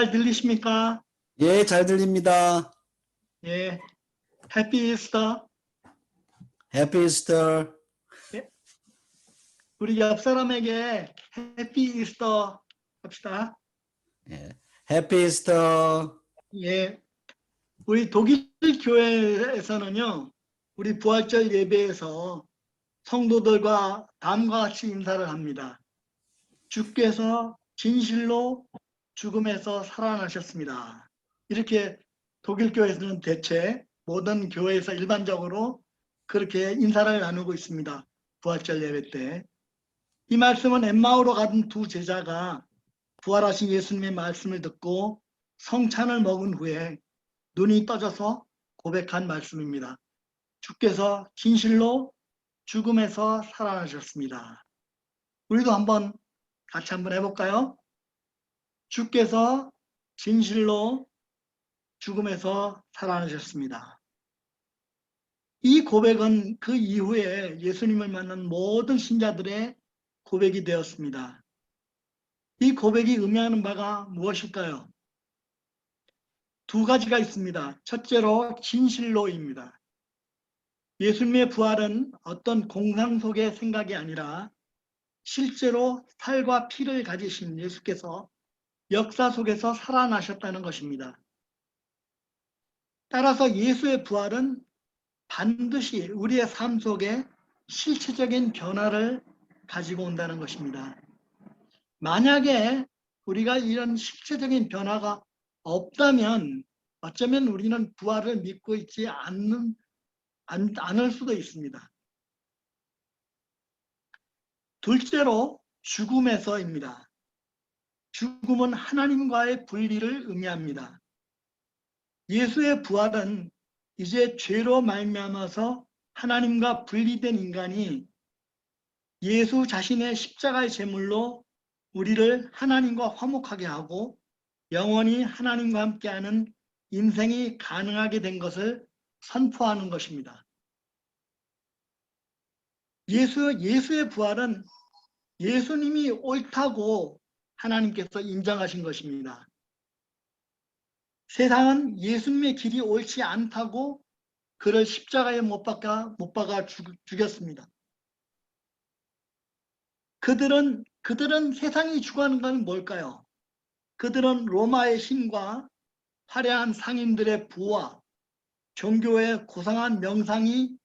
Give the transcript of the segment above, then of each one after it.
잘 들리십니까? 예, 잘 들립니다. 예, 해피 이스터. 해피 이스터. 예, 우리 옆 사람에게 해피 이스터 합시다. 예, 해피 이스터. 예, 우리 독일 교회에서는요, 우리 부활절 예배에서 성도들과 다음과 같이 인사를 합니다. 주께서 진실로 죽음에서 살아나셨습니다. 이렇게 독일 교회에서는 대체 모든 교회에서 일반적으로 그렇게 인사를 나누고 있습니다. 부활절 예배 때. 이 말씀은 엠마오로 가던 두 제자가 부활하신 예수님의 말씀을 듣고 성찬을 먹은 후에 눈이 떠져서 고백한 말씀입니다. 주께서 진실로 죽음에서 살아나셨습니다. 우리도 같이 한번 해볼까요? 주께서 진실로 죽음에서 살아나셨습니다. 이 고백은 그 이후에 예수님을 만난 모든 신자들의 고백이 되었습니다. 이 고백이 의미하는 바가 무엇일까요? 두 가지가 있습니다. 첫째로 진실로입니다. 예수님의 부활은 어떤 공상 속의 생각이 아니라 실제로 살과 피를 가지신 예수께서 역사 속에서 살아나셨다는 것입니다. 따라서 예수의 부활은 반드시 우리의 삶 속에 실체적인 변화를 가지고 온다는 것입니다. 만약에 우리가 이런 실체적인 변화가 없다면 어쩌면 우리는 부활을 믿고 있지 않을 수도 있습니다. 둘째로 죽음에서입니다. 죽음은 하나님과의 분리를 의미합니다. 예수의 부활은 이제 죄로 말미암아서 하나님과 분리된 인간이 예수 자신의 십자가의 제물로 우리를 하나님과 화목하게 하고 영원히 하나님과 함께하는 인생이 가능하게 된 것을 선포하는 것입니다. 예수의 부활은 예수님이 옳다고 하나님께서 인정하신 것입니다. 세상은 예수님의 길이 옳지 않다고 그를 십자가에 못 박아 죽였습니다. 그들은 세상이 추구하는 건 뭘까요? 그들은 로마의 힘과 화려한 상인들의 부와 종교의 고상한 명상이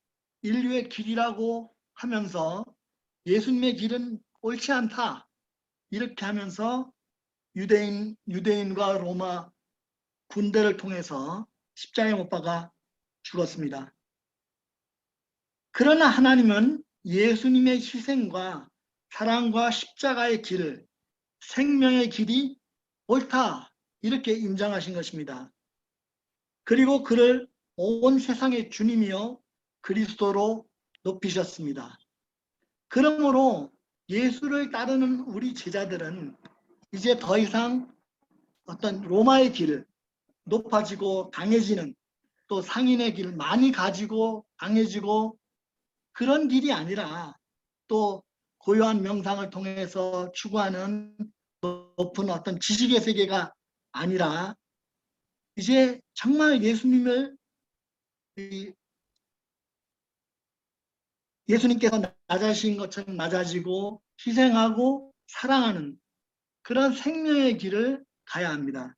인류의 길이라고 하면서 예수님의 길은 옳지 않다. 이렇게 하면서 유대인과 로마 군대를 통해서 십자가에 못 박아 죽었습니다. 그러나 하나님은 예수님의 희생과 사랑과 십자가의 길을 생명의 길이 옳다 이렇게 인정하신 것입니다. 그리고 그를 온 세상의 주님이요 그리스도로 높이셨습니다. 그러므로 예수를 따르는 우리 제자들은 이제 더 이상 어떤 로마의 길을 높아지고 강해지는 또 상인의 길을 많이 가지고 강해지고 그런 길이 아니라 또 고요한 명상을 통해서 추구하는 높은 어떤 지식의 세계가 아니라 이제 정말 예수님께서 낮아진 것처럼 낮아지고 희생하고 사랑하는 그런 생명의 길을 가야 합니다.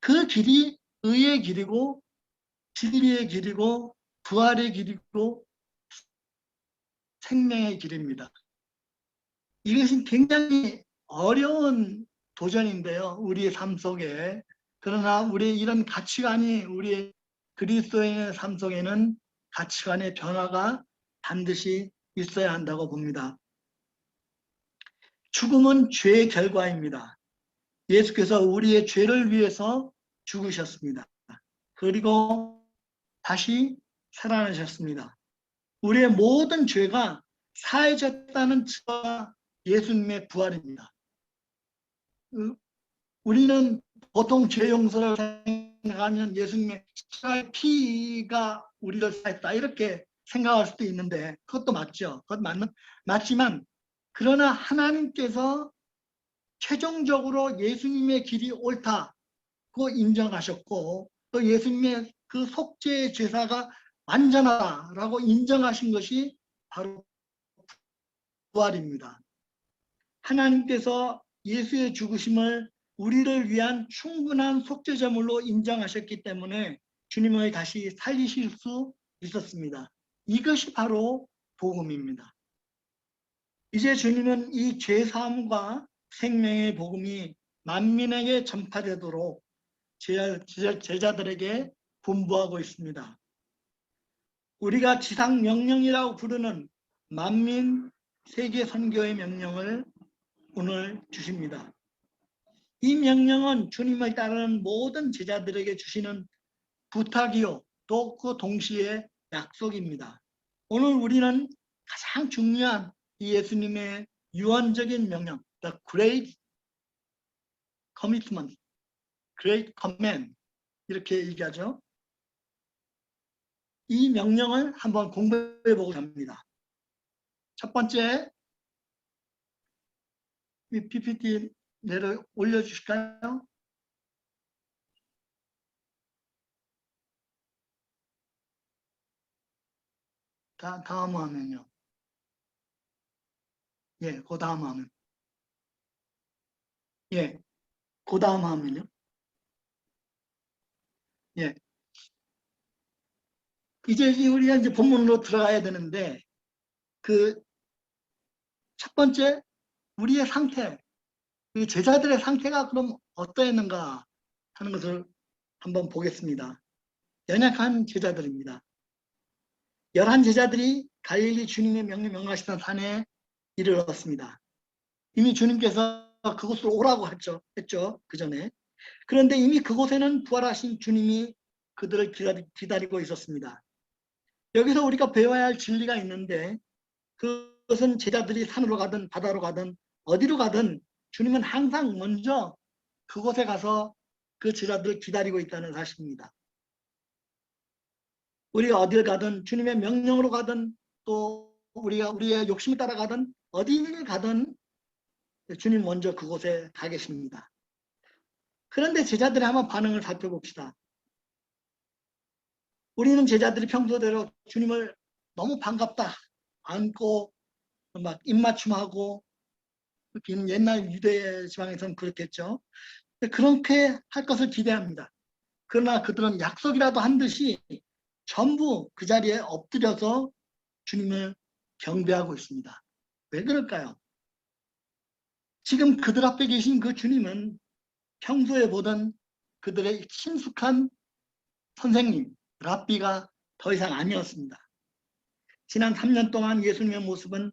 그 길이 의의 길이고 진리의 길이고 부활의 길이고 생명의 길입니다. 이것은 굉장히 어려운 도전인데요. 우리의 삶 속에. 그러나 우리의 이런 가치관이 우리의 그리스도인의 삶 속에는 가치관의 변화가 반드시 있어야 한다고 봅니다. 죽음은 죄의 결과입니다. 예수께서 우리의 죄를 위해서 죽으셨습니다. 그리고 다시 살아나셨습니다. 우리의 모든 죄가 사해졌다는 증거가 예수님의 부활입니다. 우리는 보통 죄 용서를 생각하면 예수님의 십자가의 피가 우리를 사했다 이렇게 생각할 수도 있는데 그것도 맞죠. 그것 맞지만 그러나 하나님께서 최종적으로 예수님의 길이 옳다 그 인정하셨고 또 예수님의 그 속죄의 제사가 완전하다라고 인정하신 것이 바로 부활입니다. 하나님께서 예수의 죽으심을 우리를 위한 충분한 속죄제물로 인정하셨기 때문에 주님을 다시 살리실 수 있었습니다. 이것이 바로 복음입니다. 이제 주님은 이 죄사함과 생명의 복음이 만민에게 전파되도록 제자들에게 분부하고 있습니다. 우리가 지상 명령이라고 부르는 만민 세계 선교의 명령을 오늘 주십니다. 이 명령은 주님을 따르는 모든 제자들에게 주시는 부탁이요, 또 그 동시에 약속입니다. 오늘 우리는 가장 중요한 이 예수님의 유언적인 명령, the great commitment, great command 이렇게 얘기하죠. 이 명령을 한번 공부해 보고자 합니다. 첫 번째, 이 PPT 내려 올려주실까요? 다음 화면요. 예, 그 다음 화면. 예, 그 다음 화면요. 예. 이제 우리가 이제 본문으로 들어가야 되는데, 그 첫 번째, 우리의 상태, 그 제자들의 상태가 그럼 어떠했는가 하는 것을 한번 보겠습니다. 연약한 제자들입니다. 11 제자들이 갈릴리 주님의 명령하시던 산에 이르렀습니다. 이미 주님께서 그곳으로 오라고 했죠. 그 전에. 그런데 이미 그곳에는 부활하신 주님이 그들을 기다리고 있었습니다. 여기서 우리가 배워야 할 진리가 있는데 그것은 제자들이 산으로 가든 바다로 가든 어디로 가든 주님은 항상 먼저 그곳에 가서 그 제자들을 기다리고 있다는 사실입니다. 우리가 어딜 가든 주님의 명령으로 가든 또 우리의 욕심에 따라 가든 어디를 가든 주님 먼저 그곳에 가 계십니다. 그런데 제자들의 한번 반응을 살펴봅시다. 우리는 제자들이 평소대로 주님을 너무 반갑다 안고 막 입맞춤하고 옛날 유대 지방에서는 그렇겠죠. 그렇게 할 것을 기대합니다. 그러나 그들은 약속이라도 한 듯이 전부 그 자리에 엎드려서 주님을 경배하고 있습니다. 왜 그럴까요? 지금 그들 앞에 계신 그 주님은 평소에 보던 그들의 친숙한 선생님, 랍비가 더 이상 아니었습니다. 지난 3년 동안 예수님의 모습은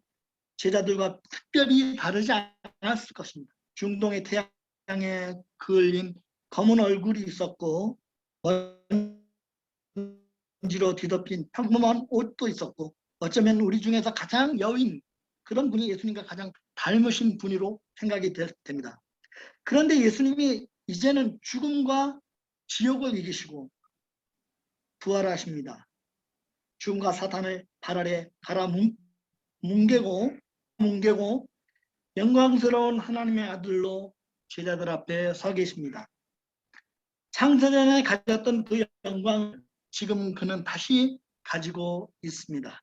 제자들과 특별히 다르지 않았을 것입니다. 중동의 태양에 그을린 검은 얼굴이 있었고 먼지로 뒤덮인 평범한 옷도 있었고 어쩌면 우리 중에서 가장 여인 그런 분이 예수님과 가장 닮으신 분으로 생각이 됩니다. 그런데 예수님이 이제는 죽음과 지옥을 이기시고 부활하십니다. 죽음과 사탄을 발 아래 갈아 뭉개고 영광스러운 하나님의 아들로 제자들 앞에 서 계십니다. 창세전에 가졌던 그 영광을 지금 그는 다시 가지고 있습니다.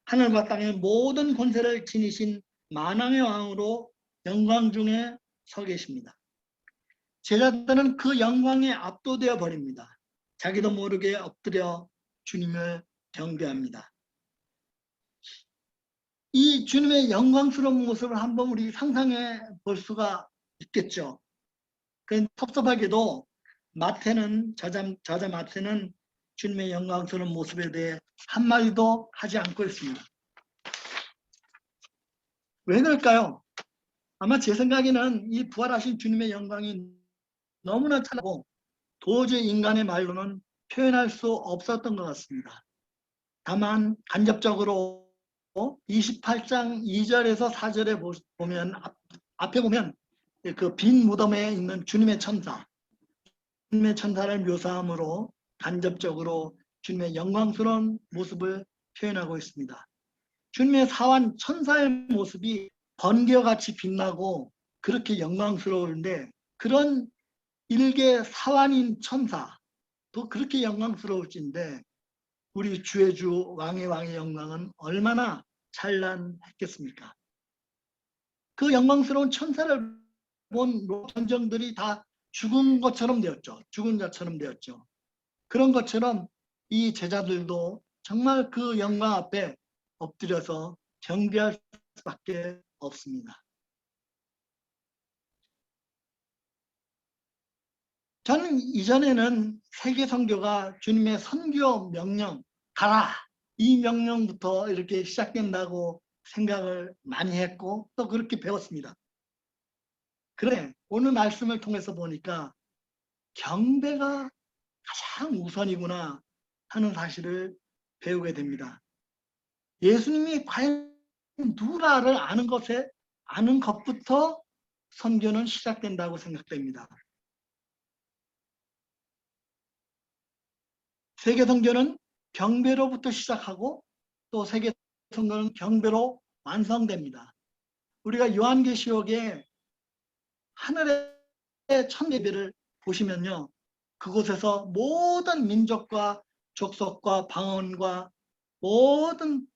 하늘과 땅의 모든 권세를 지니신 만왕의 왕으로 영광 중에 서 계십니다. 제자들은 그 영광에 압도되어 버립니다. 자기도 모르게 엎드려 주님을 경배합니다. 이 주님의 영광스러운 모습을 한번 우리 상상해 볼 수가 있겠죠. 그런데 섭섭하게도 마태는 저자 마태는 주님의 영광스러운 모습에 대해 한마디도 하지 않고 있습니다. 왜 그럴까요? 아마 제 생각에는 이 부활하신 주님의 영광이 너무나 찬란하고 도저히 인간의 말로는 표현할 수 없었던 것 같습니다. 다만 간접적으로 28장 2절에서 4절에 보면 앞에 보면 그 빈 무덤에 있는 주님의 천사를 묘사함으로 간접적으로 주님의 영광스러운 모습을 표현하고 있습니다. 주님의 사환 천사의 모습이 번개와 같이 빛나고 그렇게 영광스러운데 그런 일개 사환인 천사도 그렇게 영광스러울진데 우리 주의 주 왕의 왕의 영광은 얼마나 찬란했겠습니까? 그 영광스러운 천사를 본 전정들이 다 죽은 것처럼 되었죠. 죽은 자처럼 되었죠. 그런 것처럼 이 제자들도 정말 그 영광 앞에 엎드려서 경배할 수밖에 없습니다. 저는 이전에는 세계 선교가 주님의 선교 명령, 가라! 이 명령부터 이렇게 시작된다고 생각을 많이 했고 또 그렇게 배웠습니다. 그런데 오늘 말씀을 통해서 보니까 경배가 가장 우선이구나 하는 사실을 배우게 됩니다. 예수님이 과연 누구나를 아는 것부터 선교는 시작된다고 생각됩니다. 세계 선교는 경배로부터 시작하고 또 세계 선교는 경배로 완성됩니다. 우리가 요한계시록에 하늘의 첫 예배를 보시면요. 그곳에서 모든 민족과 족속과 방언과 모든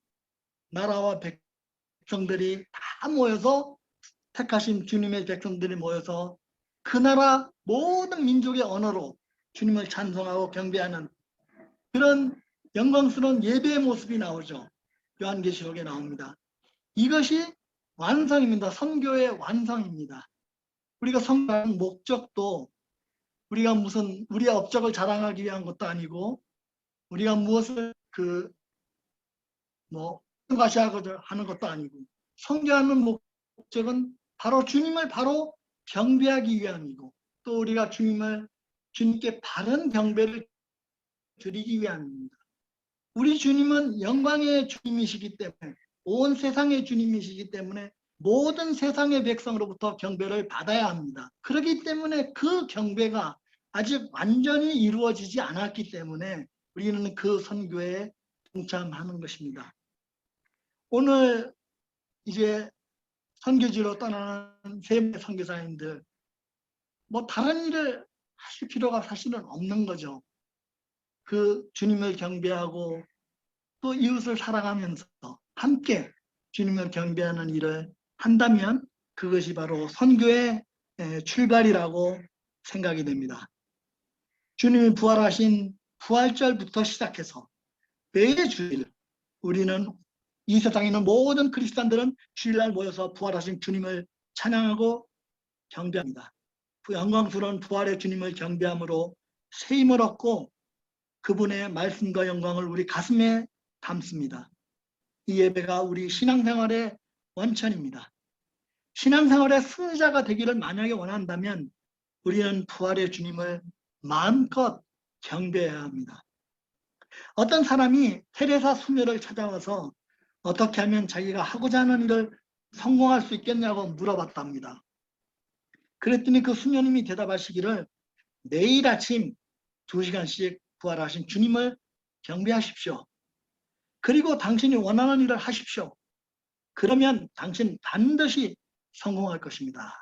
나라와 백성들이 다 모여서 택하신 주님의 백성들이 모여서 그 나라 모든 민족의 언어로 주님을 찬송하고 경배하는 그런 영광스러운 예배의 모습이 나오죠. 요한계시록에 나옵니다. 이것이 완성입니다. 선교의 완성입니다. 우리가 선교하는 목적도 우리가 무슨 우리의 업적을 자랑하기 위한 것도 아니고 우리가 무엇을 하는 것도 아니고 선교하는 목적은 바로 주님을 바로 경배하기 위함이고 또 우리가 주님께 바른 경배를 드리기 위함입니다. 우리 주님은 영광의 주님이시기 때문에 온 세상의 주님이시기 때문에 모든 세상의 백성으로부터 경배를 받아야 합니다. 그렇기 때문에 그 경배가 아직 완전히 이루어지지 않았기 때문에 우리는 그 선교에 동참하는 것입니다. 오늘 이제 선교지로 떠나는 세 선교사님들 다른 일을 하실 필요가 사실은 없는 거죠. 그 주님을 경배하고 또 이웃을 사랑하면서 함께 주님을 경배하는 일을 한다면 그것이 바로 선교의 출발이라고 생각이 됩니다. 주님이 부활하신 부활절부터 시작해서 매일 주일 우리는 이 세상에 있는 모든 크리스찬들은 주일날 모여서 부활하신 주님을 찬양하고 경배합니다. 그 영광스러운 부활의 주님을 경배함으로 새 힘을 얻고 그분의 말씀과 영광을 우리 가슴에 담습니다. 이 예배가 우리 신앙생활의 원천입니다. 신앙생활의 승자가 되기를 만약에 원한다면 우리는 부활의 주님을 마음껏 경배해야 합니다. 어떤 사람이 테레사 수녀를 찾아와서 어떻게 하면 자기가 하고자 하는 일을 성공할 수 있겠냐고 물어봤답니다. 그랬더니 그 수녀님이 대답하시기를 매일 아침 2시간씩 부활하신 주님을 경배하십시오. 그리고 당신이 원하는 일을 하십시오. 그러면 당신 반드시 성공할 것입니다.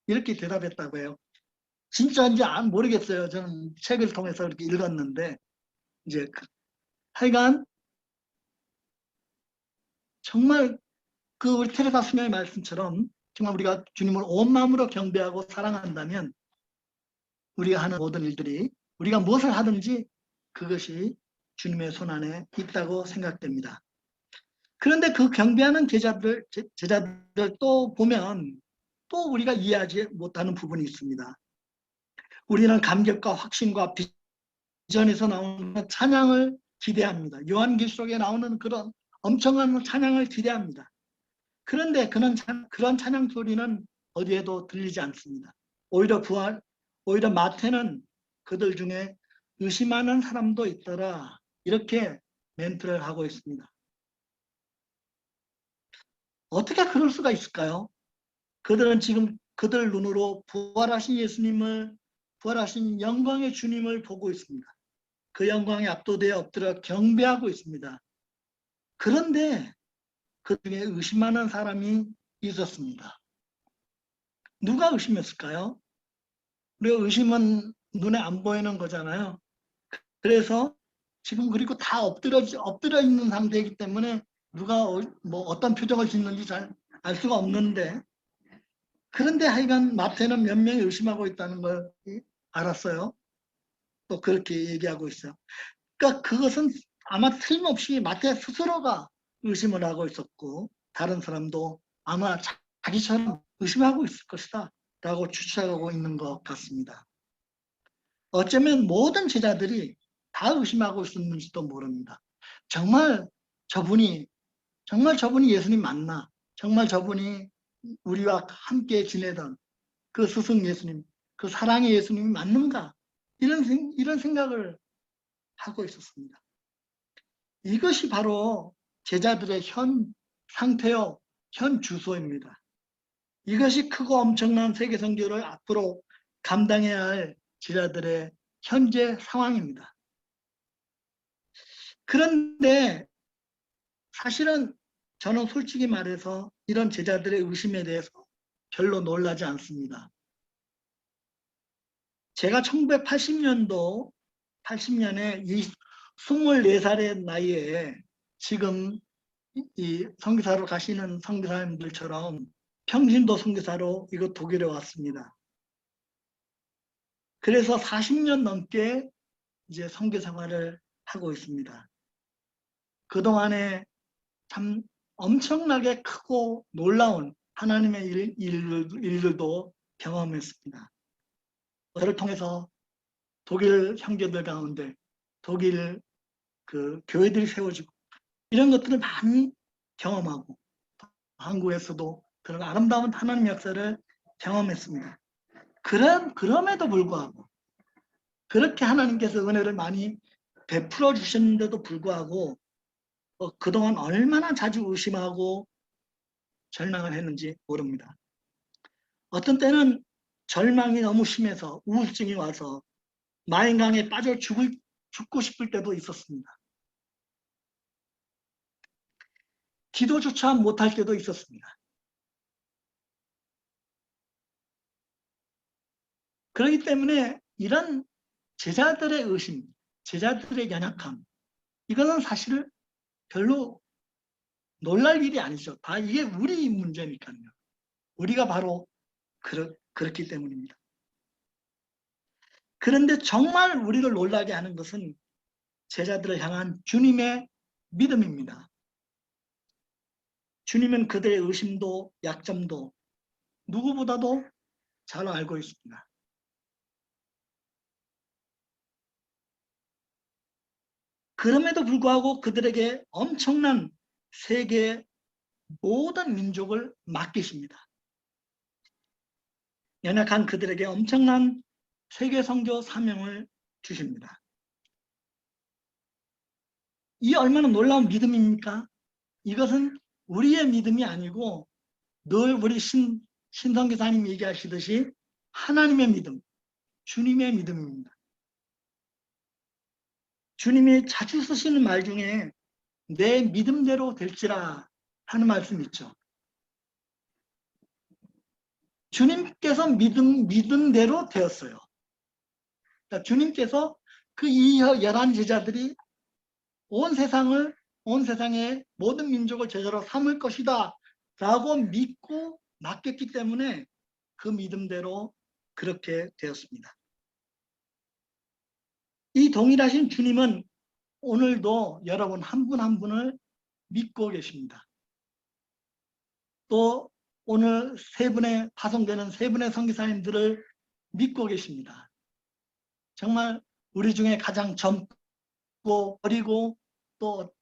이렇게 대답했다고 해요. 진짜인지 모르겠어요. 저는 책을 통해서 이렇게 읽었는데 이제 하여간 정말 우리 테레사 수녀의 말씀처럼 정말 우리가 주님을 온 마음으로 경배하고 사랑한다면 우리가 하는 모든 일들이 우리가 무엇을 하든지 그것이 주님의 손안에 있다고 생각됩니다. 그런데 그 경배하는 제자들 또 보면 또 우리가 이해하지 못하는 부분이 있습니다. 우리는 감격과 확신과 비전에서 나오는 찬양을 기대합니다. 요한계시록에 나오는 그런 엄청난 찬양을 기대합니다. 그런데 그런 찬양 소리는 어디에도 들리지 않습니다. 오히려 마태는 그들 중에 의심하는 사람도 있더라 이렇게 멘트를 하고 있습니다. 어떻게 그럴 수가 있을까요? 그들은 지금 그들 눈으로 부활하신 예수님을 부활하신 영광의 주님을 보고 있습니다. 그 영광에 압도되어 엎드려 경배하고 있습니다. 그런데 그 중에 의심하는 사람이 있었습니다. 누가 의심했을까요? 우리가 의심은 눈에 안 보이는 거잖아요. 그래서 지금 그리고 다 엎드려 있는 상태이기 때문에 누가 뭐 어떤 표정을 짓는지 잘 알 수가 없는데, 그런데 하여간 마태는 몇 명이 의심하고 있다는 걸 알았어요. 또 그렇게 얘기하고 있어요. 그러니까 그것은 아마 틀림없이 마태 스스로가 의심을 하고 있었고, 다른 사람도 아마 자기처럼 의심하고 있을 것이다 라고 추측하고 있는 것 같습니다. 어쩌면 모든 제자들이 다 의심하고 있었는지도 모릅니다. 정말 저분이 예수님 맞나? 정말 저분이 우리와 함께 지내던 그 스승 예수님, 그 사랑의 예수님이 맞는가? 이런 생각을 하고 있었습니다. 이것이 바로 제자들의 현 상태요, 현 주소입니다. 이것이 크고 엄청난 세계 선교를 앞으로 감당해야 할 제자들의 현재 상황입니다. 그런데 사실은 저는 솔직히 말해서 이런 제자들의 의심에 대해서 별로 놀라지 않습니다. 제가 1980년도 80년에 24살의 나이에 지금 이 선교사로 가시는 선교사님들처럼 평신도 선교사로 이거 독일에 왔습니다. 그래서 40년 넘게 이제 선교 생활을 하고 있습니다. 그동안에 참 엄청나게 크고 놀라운 하나님의 일들도 경험했습니다. 저를 통해서 독일 형제들 가운데 독일 그 교회들이 세워지고 이런 것들을 많이 경험하고 한국에서도 그런 아름다운 하나님 역사를 경험했습니다. 그럼에도 불구하고 그렇게 하나님께서 은혜를 많이 베풀어 주셨는데도 불구하고 그동안 얼마나 자주 의심하고 절망을 했는지 모릅니다. 어떤 때는 절망이 너무 심해서 우울증이 와서 마인강에 빠져 죽고 싶을 때도 있었습니다. 기도조차 못할 때도 있었습니다. 그렇기 때문에 이런 제자들의 의심, 제자들의 연약함, 이거는 사실 별로 놀랄 일이 아니죠. 다 이게 우리 문제니까요. 우리가 바로 그렇기 때문입니다. 그런데 정말 우리를 놀라게 하는 것은 제자들을 향한 주님의 믿음입니다. 주님은 그들의 의심도 약점도 누구보다도 잘 알고 있습니다. 그럼에도 불구하고 그들에게 엄청난 세계 모든 민족을 맡기십니다. 연약한 그들에게 엄청난 세계 선교 사명을 주십니다. 이 얼마나 놀라운 믿음입니까? 이것은 우리의 믿음이 아니고 늘 우리 신성교사님 얘기하시듯이 하나님의 믿음, 주님의 믿음입니다. 주님이 자주 쓰시는 말 중에 내 믿음대로 될지라 하는 말씀 있죠. 주님께서 믿음대로 되었어요. 그러니까 주님께서 그 이 11제자들이 온 세상의 모든 민족을 제자로 삼을 것이다 라고 믿고 맡겼기 때문에 그 믿음대로 그렇게 되었습니다. 이 동일하신 주님은 오늘도 여러분 한 분 한 분을 믿고 계십니다. 또 오늘 파송되는 세 분의 선교사님들을 믿고 계십니다. 정말 우리 중에 가장 젊고 어리고 또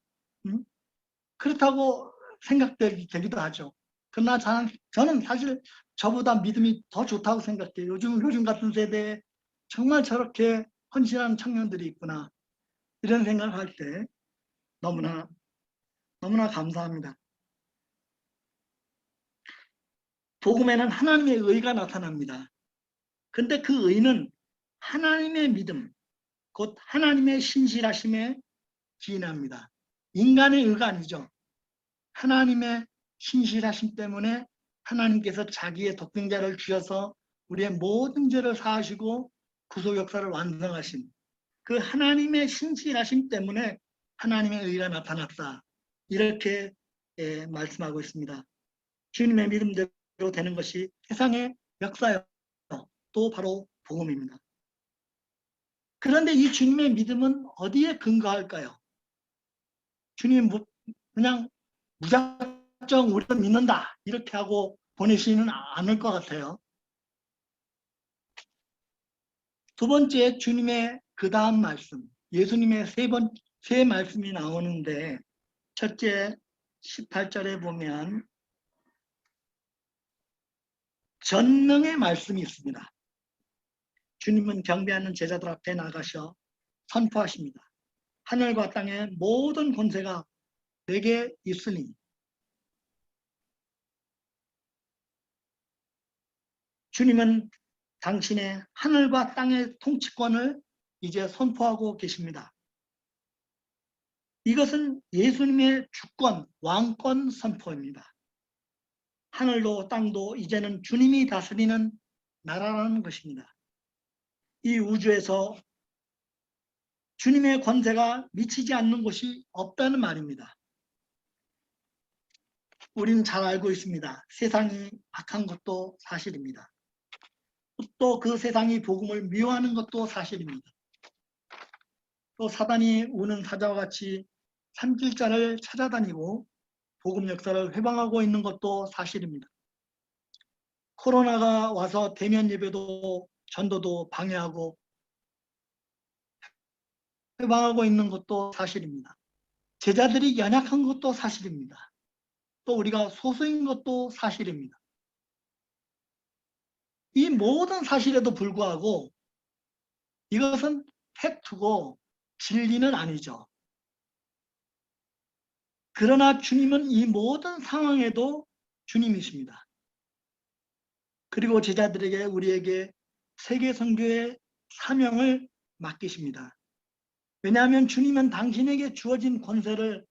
그렇다고 생각되기도 하죠. 그러나 저는 사실 저보다 믿음이 더 좋다고 생각해요. 요즘 같은 세대에 정말 저렇게 헌신하는 청년들이 있구나. 이런 생각을 할 때 너무나 감사합니다. 복음에는 하나님의 의가 나타납니다. 근데 그 의는 하나님의 믿음, 곧 하나님의 신실하심에 기인합니다. 인간의 의가 아니죠. 하나님의 신실하심 때문에 하나님께서 자기의 독생자를 주셔서 우리의 모든 죄를 사하시고 구속 역사를 완성하신 그 하나님의 신실하심 때문에 하나님의 의가 나타났다. 이렇게 말씀하고 있습니다. 주님의 믿음대로 되는 것이 세상의 역사요. 또 바로 복음입니다. 그런데 이 주님의 믿음은 어디에 근거할까요? 주님 그냥 무작정 우리를 믿는다 이렇게 하고 보내시지는 않을 것 같아요. 두 번째, 주님의 그 다음 말씀, 예수님의 세 말씀이 나오는데, 첫째 18절에 보면 전능의 말씀이 있습니다. 주님은 경배하는 제자들 앞에 나가셔 선포하십니다. 하늘과 땅의 모든 권세가 내게 있으니 주님은 당신의 하늘과 땅의 통치권을 이제 선포하고 계십니다. 이것은 예수님의 주권, 왕권 선포입니다. 하늘도 땅도 이제는 주님이 다스리는 나라라는 것입니다. 이 우주에서 주님의 권세가 미치지 않는 곳이 없다는 말입니다. 우리는 잘 알고 있습니다. 세상이 악한 것도 사실입니다. 또 그 세상이 복음을 미워하는 것도 사실입니다. 또 사단이 우는 사자와 같이 산길자를 찾아다니고 복음 역사를 회방하고 있는 것도 사실입니다. 코로나가 와서 대면 예배도 전도도 방해하고 회방하고 있는 것도 사실입니다. 제자들이 연약한 것도 사실입니다. 또 우리가 소수인 것도 사실입니다. 이 모든 사실에도 불구하고 이것은 팩트고 진리는 아니죠. 그러나 주님은 이 모든 상황에도 주님이십니다. 그리고 제자들에게 우리에게 세계 선교의 사명을 맡기십니다. 왜냐하면 주님은 당신에게 주어진 권세를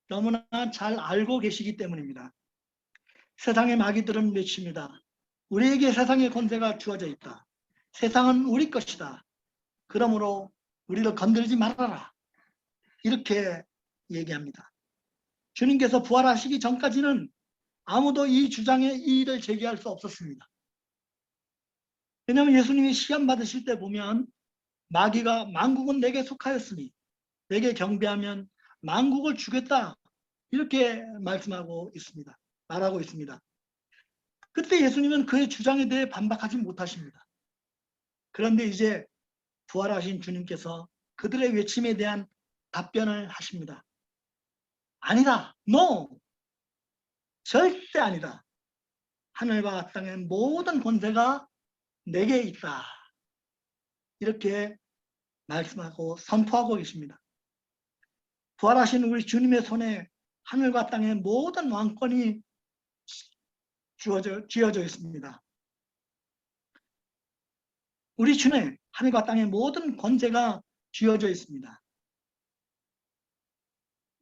너무나 잘 알고 계시기 때문입니다. 세상의 마귀들은 외칩니다. 우리에게 세상의 권세가 주어져 있다. 세상은 우리 것이다. 그러므로 우리를 건들지 말아라. 이렇게 얘기합니다. 주님께서 부활하시기 전까지는 아무도 이 주장에 이의를 제기할 수 없었습니다. 왜냐하면 예수님이 시험 받으실 때 보면 마귀가 만국은 내게 속하였으니 내게 경배하면 만국을 주겠다. 이렇게 말하고 있습니다. 그때 예수님은 그의 주장에 대해 반박하지 못하십니다. 그런데 이제 부활하신 주님께서 그들의 외침에 대한 답변을 하십니다. 아니다. No. 절대 아니다. 하늘과 땅의 모든 권세가 내게 있다. 이렇게 말씀하고 선포하고 계십니다. 부활하신 우리 주님의 손에 하늘과 땅의 모든 왕권이 쥐어져 있습니다. 우리 주님의 하늘과 땅의 모든 권세가 쥐어져 있습니다.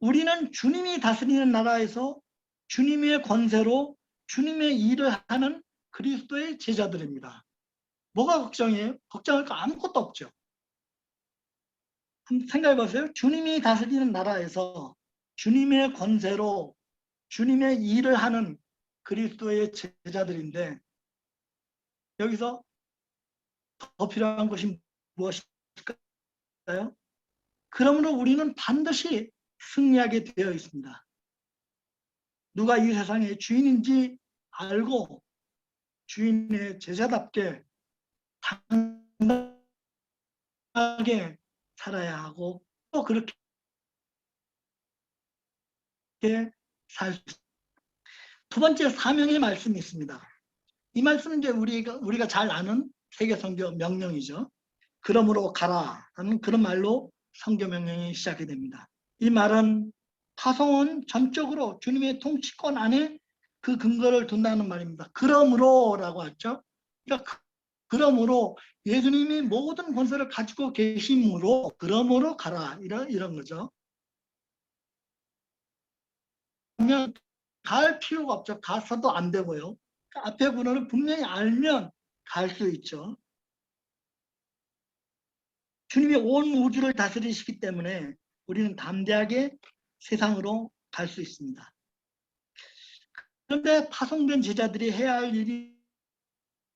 우리는 주님이 다스리는 나라에서 주님의 권세로 주님의 일을 하는 그리스도의 제자들입니다. 뭐가 걱정이에요? 걱정할 거 아무것도 없죠. 한번 생각해 보세요. 주님이 다스리는 나라에서 주님의 권세로 주님의 일을 하는 그리스도의 제자들인데 여기서 더 필요한 것이 무엇일까요? 그러므로 우리는 반드시 승리하게 되어 있습니다. 누가 이 세상의 주인인지 알고 주인의 제자답게 당당하게 살아야 하고 또 그렇게 살 수. 두 번째 사명의 말씀이 있습니다. 이 말씀은 이제 우리가 잘 아는 세계 선교 명령이죠. 그러므로 가라 하는 그런 말로 선교 명령이 시작이 됩니다. 이 말은 파송은 전적으로 주님의 통치권 안에 그 근거를 둔다는 말입니다. 그러므로라고 하죠. 그러니까 그러므로 예수님이 모든 권세를 가지고 계심으로 그러므로 가라 이런 거죠. 그러면 갈 필요가 없죠. 가서도 안 되고요. 앞에 구절을 분명히 알면 갈 수 있죠. 주님이 온 우주를 다스리시기 때문에 우리는 담대하게 세상으로 갈 수 있습니다. 그런데 파송된 제자들이 해야 할 일이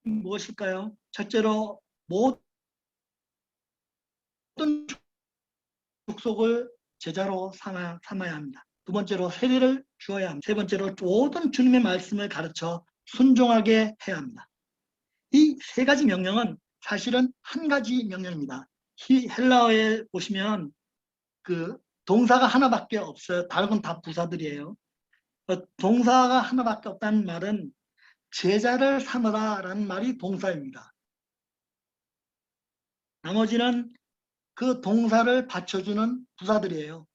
무엇일까요? 첫째로 모든 족속을 제자로 삼아야 합니다. 두 번째로 세례를 주어야 합니다. 세 번째로 모든 주님의 말씀을 가르쳐 순종하게 해야 합니다. 이 세 가지 명령은 사실은 한 가지 명령입니다. 헬라어에 보시면 그 동사가 하나밖에 없어요. 다른 건 다 부사들이에요. 동사가 하나밖에 없다는 말은 제자를 삼으라 라는 말이 동사입니다. 나머지는 그 동사를 받쳐주는 부사들이에요.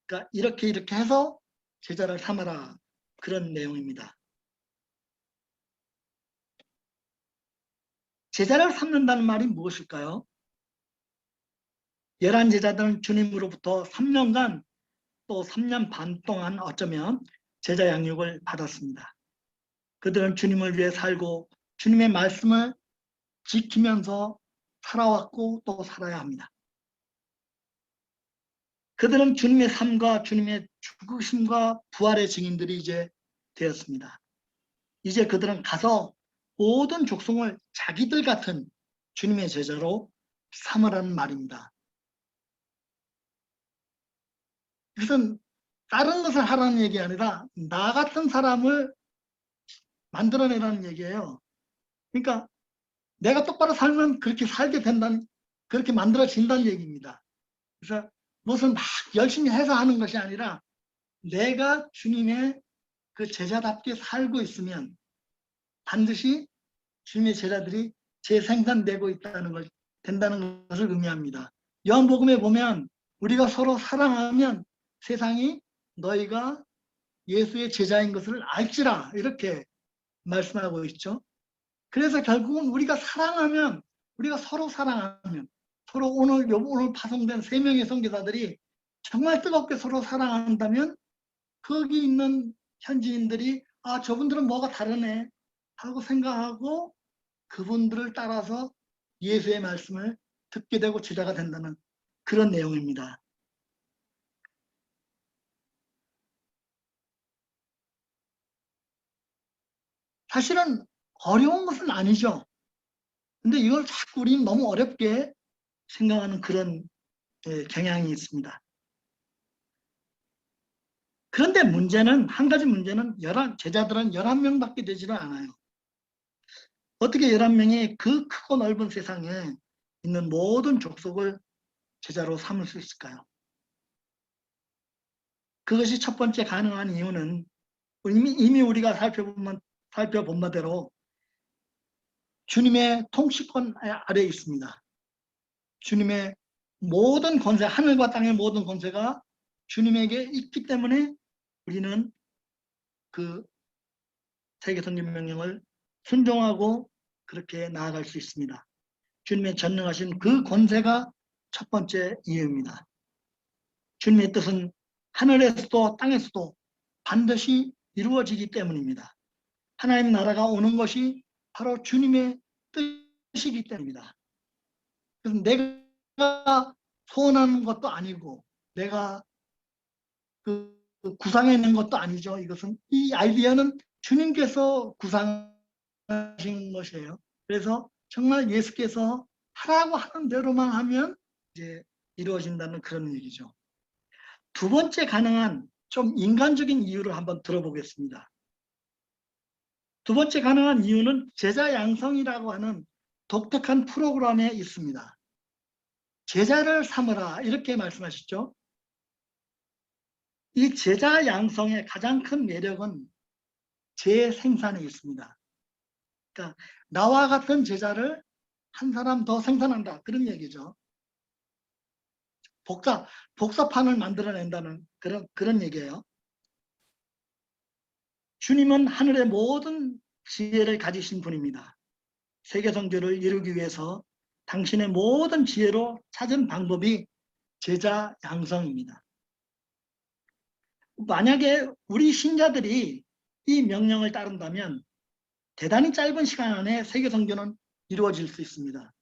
그러니까 이렇게 해서 제자를 삼아라, 그런 내용입니다. 제자를 삼는다는 말이 무엇일까요? 11 제자들은 주님으로부터 3년간 또 3년 반 동안 어쩌면 제자 양육을 받았습니다. 그들은 주님을 위해 살고 주님의 말씀을 지키면서 살아왔고 또 살아야 합니다. 그들은 주님의 삶과 주님의 죽으심과 부활의 증인들이 이제 되었습니다. 이제 그들은 가서 모든 족속을 자기들 같은 주님의 제자로 삼으라는 말입니다. 이것은 다른 것을 하라는 얘기 아니라 나 같은 사람을 만들어내라는 얘기예요. 그러니까 내가 똑바로 살면 그렇게 살게 된다는, 그렇게 만들어진다는 얘기입니다. 그래서 무슨 막 열심히 해서 하는 것이 아니라 내가 주님의 그 제자답게 살고 있으면 반드시 주님의 제자들이 재생산되고 된다는 것을 의미합니다. 요한복음에 보면 우리가 서로 사랑하면 세상이 너희가 예수의 제자인 것을 알지라, 이렇게 말씀하고 있죠. 그래서 결국은 우리가 서로 사랑하면, 서로 오늘 파송된 3명의 선교사들이 정말 뜨겁게 서로 사랑한다면 거기 있는 현지인들이 아, 저분들은 뭐가 다르네 하고 생각하고 그분들을 따라서 예수의 말씀을 듣게 되고 제자가 된다는 그런 내용입니다. 사실은 어려운 것은 아니죠. 근데 이걸 자꾸 우리는 너무 어렵게 생각하는 그런 경향이 있습니다. 그런데 한 가지 문제는 제자들은 11명밖에 되지는 않아요. 어떻게 11명이 그 크고 넓은 세상에 있는 모든 족속을 제자로 삼을 수 있을까요? 그것이 첫 번째 가능한 이유는 이미 우리가 살펴본 바대로 주님의 통치권 아래에 있습니다. 주님의 모든 권세, 하늘과 땅의 모든 권세가 주님에게 있기 때문에 우리는 그 세계선진 명령을 순종하고 그렇게 나아갈 수 있습니다. 주님의 전능하신 그 권세가 첫 번째 이유입니다. 주님의 뜻은 하늘에서도 땅에서도 반드시 이루어지기 때문입니다. 하나님 나라가 오는 것이 바로 주님의 뜻이기 때문입니다. 그래서 내가 소원하는 것도 아니고 내가 그 구상해낸 것도 아니죠. 이 아이디어는 주님께서 구상하신 것이에요. 그래서 정말 예수께서 하라고 하는 대로만 하면 이제 이루어진다는 그런 얘기죠. 두 번째 가능한 좀 인간적인 이유를 한번 들어보겠습니다. 두 번째 가능한 이유는 제자 양성이라고 하는 독특한 프로그램에 있습니다. 제자를 삼으라, 이렇게 말씀하셨죠. 이 제자 양성의 가장 큰 매력은 재생산에 있습니다. 그러니까 나와 같은 제자를 한 사람 더 생산한다, 그런 얘기죠. 복사판을 만들어낸다는 그런 얘기예요. 주님은 하늘의 모든 지혜를 가지신 분입니다. 세계 선교를 이루기 위해서 당신의 모든 지혜로 찾은 방법이 제자 양성입니다. 만약에 우리 신자들이 이 명령을 따른다면 대단히 짧은 시간 안에 세계 선교는 이루어질 수 있습니다.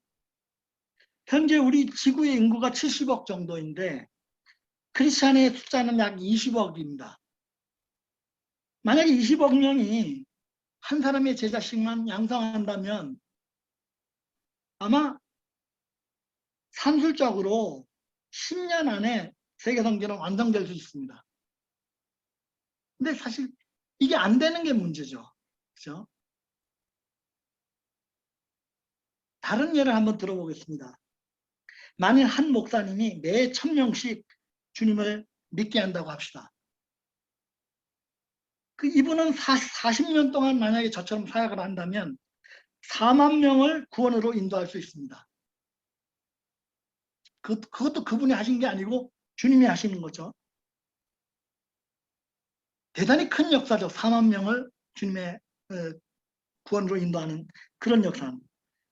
현재 우리 지구의 인구가 70억 정도인데 크리스찬의 숫자는 약 20억입니다. 만약에 20억 명이 한 사람의 제자씩만 양성한다면 아마 산술적으로 10년 안에 세계 선교는 완성될 수 있습니다. 근데 사실 이게 안 되는 게 문제죠. 그렇죠? 다른 예를 한번 들어보겠습니다. 만일 한 목사님이 매 1000명씩 주님을 믿게 한다고 합시다. 이분은 40년 동안 만약에 저처럼 사역을 한다면 4만 명을 구원으로 인도할 수 있습니다. 그것도 그분이 하신 게 아니고 주님이 하시는 거죠. 대단히 큰 역사죠. 4만 명을 주님의 구원으로 인도하는 그런 역사는.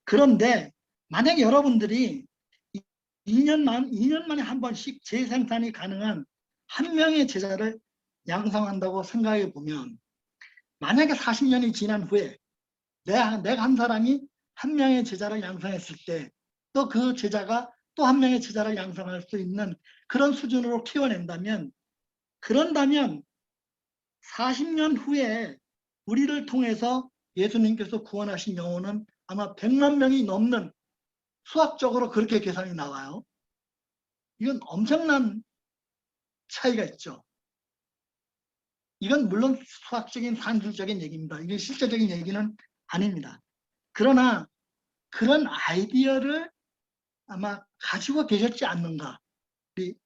그런데 만약에 여러분들이 2년 만에 한 번씩 재생산이 가능한 한 명의 제자를 양성한다고 생각해 보면 만약에 40년이 지난 후에 내가 한 사람이 한 명의 제자를 양성했을 때 또 그 제자가 또 한 명의 제자를 양성할 수 있는 그런 수준으로 키워낸다면 그런다면 40년 후에 우리를 통해서 예수님께서 구원하신 영혼은 아마 100만 명이 넘는 수학적으로 그렇게 계산이 나와요. 이건 엄청난 차이가 있죠. 이건 물론 수학적인 산술적인 얘기입니다. 이게 실제적인 얘기는 아닙니다. 그러나 그런 아이디어를 아마 가지고 계셨지 않는가. 우리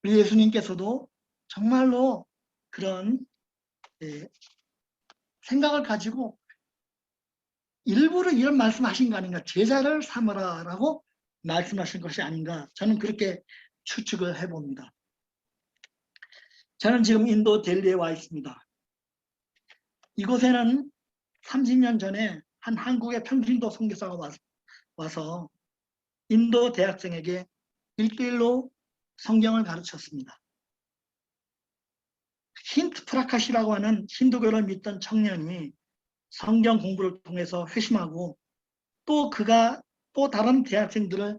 예수님께서도 정말로 그런 생각을 가지고 일부러 이런 말씀하신 거 아닌가. 제자를 삼으라라고 말씀하신 것이 아닌가. 저는 그렇게 추측을 해봅니다. 저는 지금 인도 델리에 와 있습니다. 이곳에는 30년 전에 한 한국의 평신도 선교사가 와서 인도 대학생에게 1대1로 성경을 가르쳤습니다. 힌트 프라카시라고 하는 힌두교를 믿던 청년이 성경 공부를 통해서 회심하고 또 그가 또 다른 대학생들을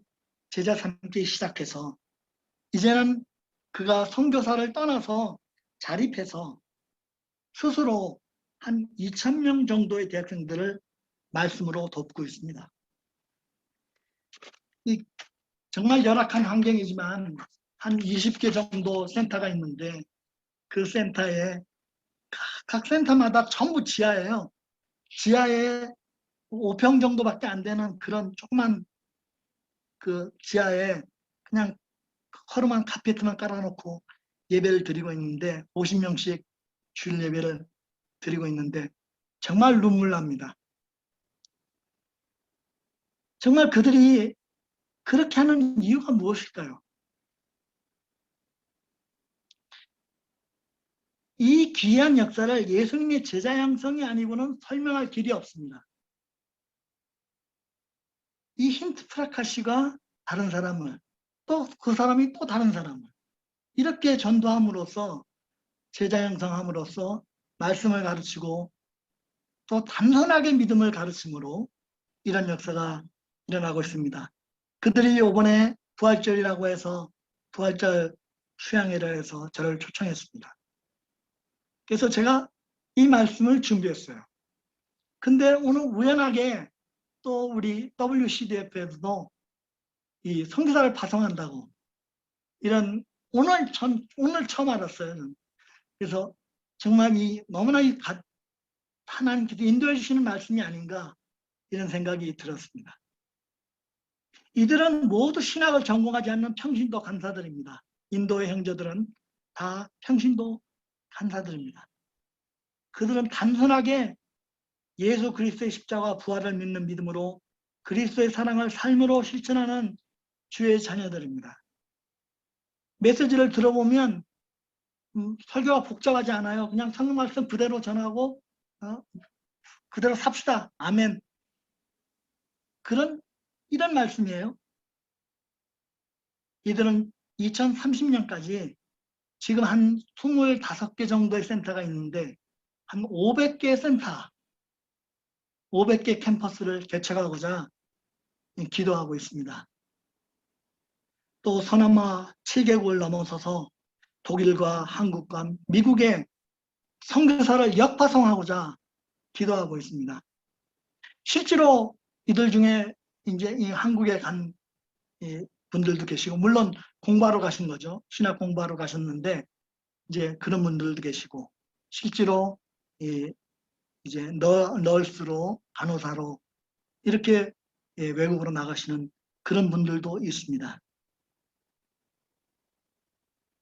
제자 삼기 시작해서 이제는 그가 선교사를 떠나서 자립해서 스스로 한 2,000명 정도의 대학생들을 말씀으로 돕고 있습니다. 정말 열악한 환경이지만 한 20개 정도 센터가 있는데 그 센터에 각 센터마다 전부 지하예요. 지하에 5평 정도밖에 안 되는 그런 조그만 그 지하에 그냥 허름한 카페트만 깔아놓고 예배를 드리고 있는데 50명씩 주일 예배를 드리고 있는데 정말 눈물 납니다. 정말 그들이 그렇게 하는 이유가 무엇일까요? 이 귀한 역사를 예수님의 제자 양성이 아니고는 설명할 길이 없습니다. 이 힌트 프라카시가 다른 사람을 또 그 사람이 또 다른 사람을 이렇게 전도함으로써 제자 양성함으로써 말씀을 가르치고 또 단순하게 믿음을 가르침으로 이런 역사가 일어나고 있습니다. 그들이 이번에 부활절이라고 해서 부활절 수양회를 해서 저를 초청했습니다. 그래서 제가 이 말씀을 준비했어요. 근데 오늘 우연하게 또 우리 WCDF에서도 이 선교사를 파송한다고 이런 오늘 처음 알았어요. 그래서 정말 너무나 하나님께서 인도해 주시는 말씀이 아닌가 이런 생각이 들었습니다. 이들은 모두 신학을 전공하지 않는 평신도 간사들입니다. 인도의 형제들은 다 평신도 간사들입니다. 그들은 단순하게 예수 그리스도의 십자가 부활을 믿는 믿음으로 그리스도의 사랑을 삶으로 실천하는 주의 자녀들입니다. 메시지를 들어보면 설교가 복잡하지 않아요. 그냥 성경 말씀 그대로 전하고 그대로 삽시다. 아멘. 이런 말씀이에요. 이들은 2030년까지 지금 한 25개 정도의 센터가 있는데 한 500개 센터 500개 캠퍼스를 개척하고자 기도하고 있습니다. 또 서남아 7개국을 넘어서서 독일과 한국과 미국에 선교사를 역파송하고자 기도하고 있습니다. 실제로 이들 중에 이제 이 한국에 간 분들도 계시고, 물론 공부하러 가신 거죠. 신학 공부하러 가셨는데 이제 그런 분들도 계시고, 실제로 이제 널스로, 간호사로 이렇게 외국으로 나가시는 그런 분들도 있습니다.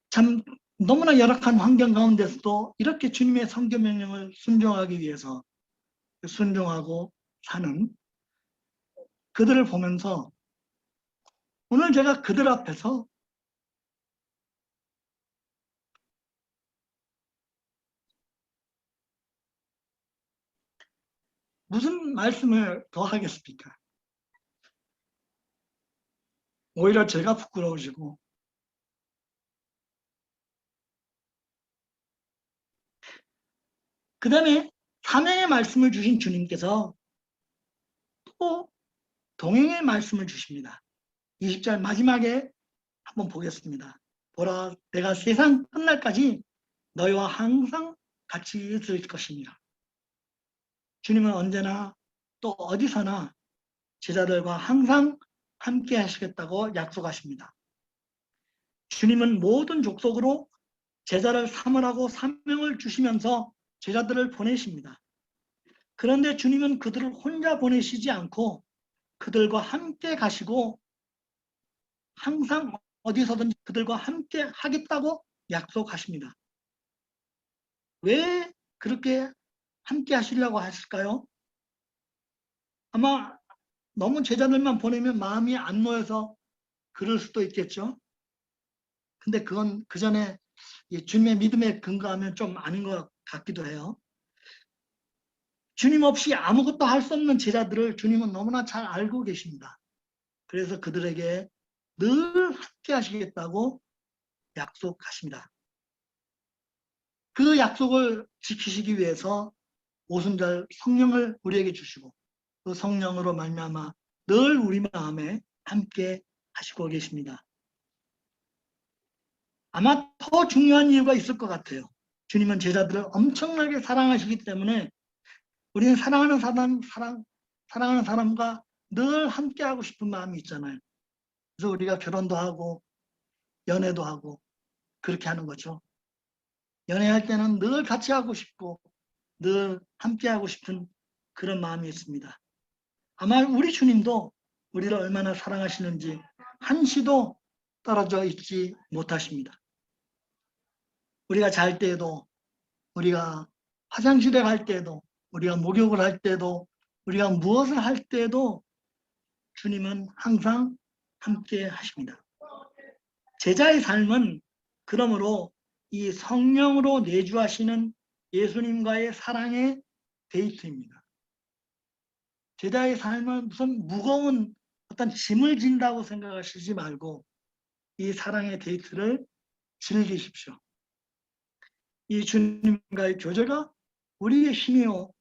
참 너무나 열악한 환경 가운데서도 이렇게 주님의 선교 명령을 순종하기 위해서 순종하고 사는 그들을 보면서 오늘 제가 그들 앞에서 무슨 말씀을 더 하겠습니까? 오히려 제가 부끄러워지고, 그 다음에 사명의 말씀을 주신 주님께서 또 동행의 말씀을 주십니다. 20절 마지막에 한번 보겠습니다. 보라, 내가 세상 끝날까지 너희와 항상 같이 있을 것입니다. 주님은 언제나 또 어디서나 제자들과 항상 함께 하시겠다고 약속하십니다. 주님은 모든 족속으로 제자를 삼으라고 사명을 주시면서 제자들을 보내십니다. 그런데 주님은 그들을 혼자 보내시지 않고 그들과 함께 가시고 항상 어디서든지 그들과 함께 하겠다고 약속하십니다. 왜 그렇게 함께 하시려고 하실까요? 아마 너무 제자들만 보내면 마음이 안 놓여서 그럴 수도 있겠죠. 근데 그건 그 전에 주님의 믿음에 근거하면 좀 아닌 것 같기도 해요. 주님 없이 아무것도 할 수 없는 제자들을 주님은 너무나 잘 알고 계십니다. 그래서 그들에게 늘 함께 하시겠다고 약속하십니다. 그 약속을 지키시기 위해서 오순절 성령을 우리에게 주시고 그 성령으로 말미암아 늘 우리 마음에 함께 하시고 계십니다. 아마 더 중요한 이유가 있을 것 같아요. 주님은 제자들을 엄청나게 사랑하시기 때문에 우리는 사랑하는 사람과 늘 함께하고 싶은 마음이 있잖아요. 그래서 우리가 결혼도 하고 연애도 하고 그렇게 하는 거죠. 연애할 때는 늘 같이 하고 싶고 늘 함께하고 싶은 그런 마음이 있습니다. 아마 우리 주님도 우리를 얼마나 사랑하시는지 한시도 떨어져 있지 못하십니다. 우리가 잘 때에도, 우리가 화장실에 갈 때에도, 우리가 목욕을 할 때도, 우리가 무엇을 할 때에도 주님은 항상 함께 하십니다. 제자의 삶은 그러므로 이 성령으로 내주하시는 예수님과의 사랑의 데이트입니다. 제자의 삶은 무슨 무거운 어떤 짐을 진다고 생각하시지 말고 이 사랑의 데이트를 즐기십시오. 이 주님과의 교제가 우리의 힘이요,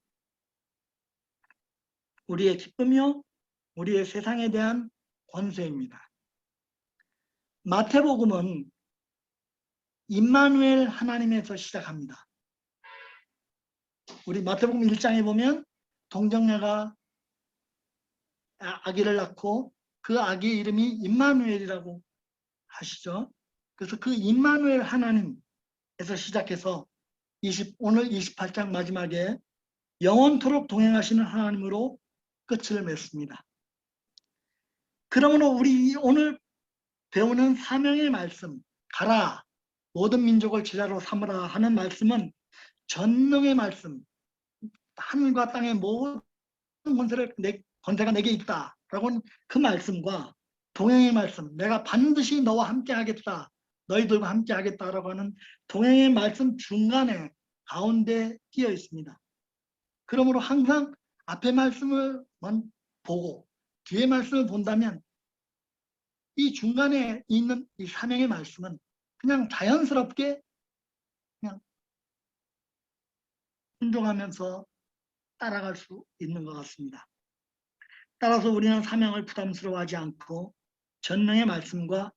우리의 기쁨이요, 우리의 세상에 대한 권세입니다. 마태복음은 임마누엘 하나님에서 시작합니다. 우리 마태복음 1장에 보면 동정녀가 아기를 낳고 그 아기의 이름이 임마누엘이라고 하시죠. 그래서 그 임마누엘 하나님에서 시작해서 오늘 28장 마지막에 영원토록 동행하시는 하나님으로 끝을 맺습니다. 그러므로 우리 오늘 배우는 사명의 말씀, 가라, 모든 민족을 제자로 삼으라 하는 말씀은 전능의 말씀, 하늘과 땅의 모든 권세가 내게 있다라고 하는 그 말씀과 동행의 말씀, 내가 반드시 너와 함께 하겠다, 너희들과 함께 하겠다라고 하는 동행의 말씀 중간에 가운데 끼어 있습니다. 그러므로 항상 앞에 말씀을만 보고 뒤에 말씀을 본다면 이 중간에 있는 이 사명의 말씀은 그냥 자연스럽게 그냥 순종하면서 따라갈 수 있는 것 같습니다. 따라서 우리는 사명을 부담스러워하지 않고 전능의 말씀과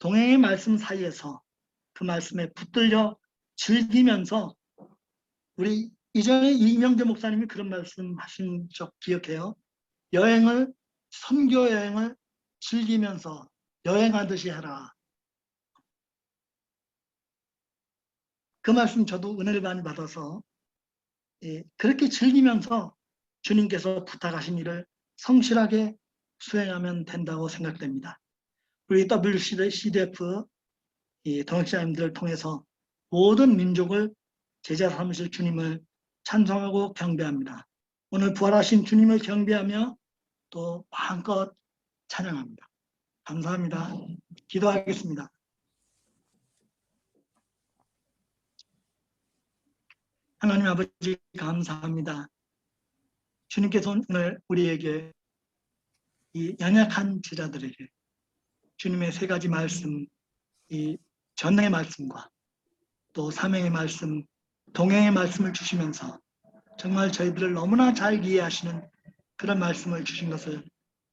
동행의 말씀 사이에서 그 말씀에 붙들려 즐기면서, 우리 이전에 이명재 목사님이 그런 말씀하신 적 기억해요. 선교 여행을 즐기면서 여행하듯이 해라. 그 말씀 저도 은혜를 많이 받아서 그렇게 즐기면서 주님께서 부탁하신 일을 성실하게 수행하면 된다고 생각됩니다. 우리 WCDF 동역자님들을 통해서 모든 민족을 제자 삼으실 주님을 찬송하고 경배합니다. 오늘 부활하신 주님을 경배하며 또 마음껏 찬양합니다. 감사합니다. 기도하겠습니다. 하나님 아버지, 감사합니다. 주님께서 오늘 우리에게, 이 연약한 제자들에게 주님의 세 가지 말씀, 이 전능의 말씀과 또 사명의 말씀, 동행의 말씀을 주시면서 정말 저희들을 너무나 잘 이해하시는 그런 말씀을 주신 것을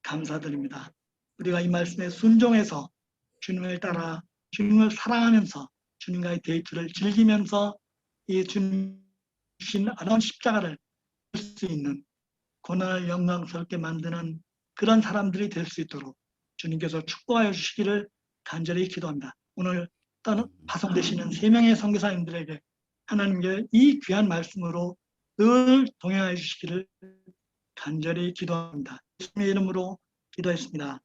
감사드립니다. 우리가 이 말씀에 순종해서 주님을 따라 주님을 사랑하면서 주님과의 데이트를 즐기면서 이 주님 주신 아름다운 십자가를 볼 수 있는, 고난을 영광스럽게 만드는 그런 사람들이 될 수 있도록 주님께서 축복하여 주시기를 간절히 기도합니다. 오늘 파송되시는 3명의 선교사님들에게 하나님께 이 귀한 말씀으로 늘 동행하여 주시기를 간절히 기도합니다. 예수님의 이름으로 기도했습니다.